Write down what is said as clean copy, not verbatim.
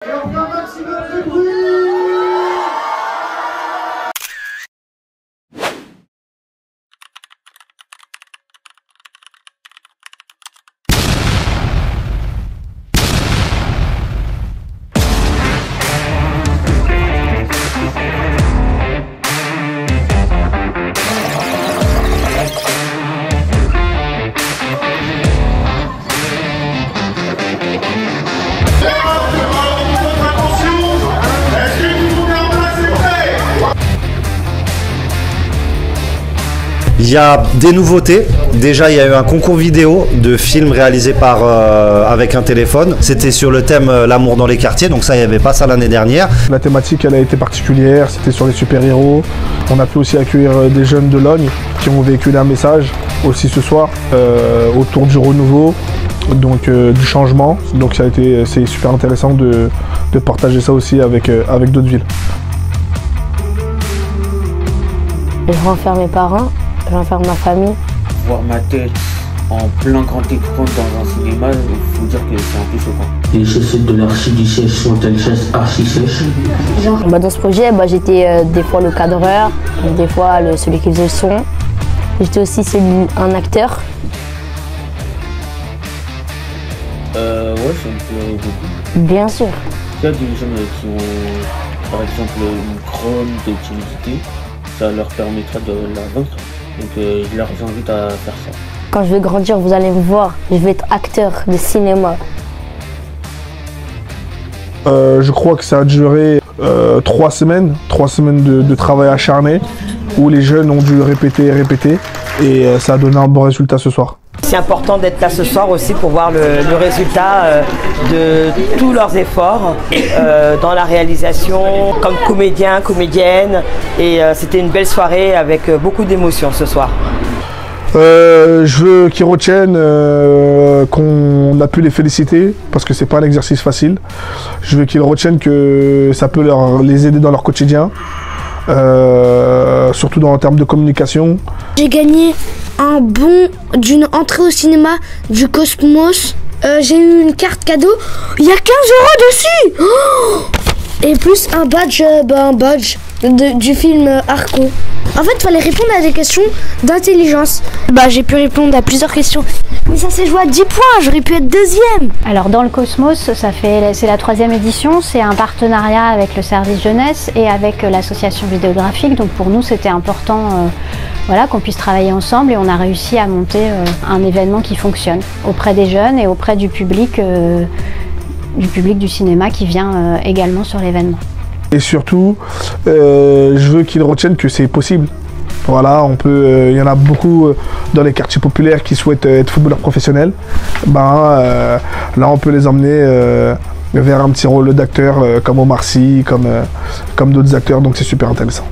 Et on fait un maximum de bruit. Il y a des nouveautés. Déjà, il y a eu un concours vidéo de films réalisés avec un téléphone. C'était sur le thème l'amour dans les quartiers, donc ça, il n'y avait pas ça l'année dernière. La thématique, elle a été particulière, c'était sur les super-héros. On a pu aussi accueillir des jeunes de Logne qui ont véhiculé un message aussi ce soir autour du renouveau, donc du changement. Donc c'est super intéressant de partager ça aussi avec d'autres villes. Je renferme mes parents. J'enferme ma famille. Voir ma tête en plein grand écran dans un cinéma, il faut dire que c'est un peu choquant. Les chaussettes de l'archiduchesse sont-elles archi sèches? Dans ce projet, j'étais des fois le cadreur, des fois celui qui faisait le son. J'étais aussi un acteur. Ouais, ça me plaît beaucoup. Bien sûr. Il y a des jeunes qui ont, par exemple, une grande timidité. Ça leur permettra de la vaincre. Donc je leur invite à faire ça. Quand je vais grandir, vous allez me voir, je vais être acteur de cinéma. Je crois que ça a duré 3 semaines de travail acharné, où les jeunes ont dû répéter et répéter, et ça a donné un bon résultat ce soir. C'est important d'être là ce soir aussi pour voir le résultat de tous leurs efforts dans la réalisation comme comédiens, comédiennes, et c'était une belle soirée avec beaucoup d'émotions ce soir. Je veux qu'ils retiennent qu'on a pu les féliciter parce que c'est pas un exercice facile. Je veux qu'ils retiennent que ça peut les aider dans leur quotidien, surtout en termes de communication. J'ai gagné un bon d'une entrée au cinéma du Cosmos. J'ai eu une carte cadeau. Il y a 15 € dessus. Oh, et plus un badge, du film Arco. En fait, il fallait répondre à des questions d'intelligence. J'ai pu répondre à plusieurs questions. Mais ça s'est joué à 10 points, j'aurais pu être deuxième. Alors dans le Cosmos, c'est la 3e édition, c'est un partenariat avec le service jeunesse et avec l'association vidéographique. Donc pour nous, c'était important qu'on puisse travailler ensemble, et on a réussi à monter un événement qui fonctionne auprès des jeunes et auprès du public du cinéma qui vient également sur l'événement. Et surtout, je veux qu'ils retiennent que c'est possible. Voilà, il y en a beaucoup dans les quartiers populaires qui souhaitent être footballeurs professionnels. Là, on peut les emmener vers un petit rôle d'acteur comme Omar Sy, comme d'autres acteurs, donc c'est super intéressant.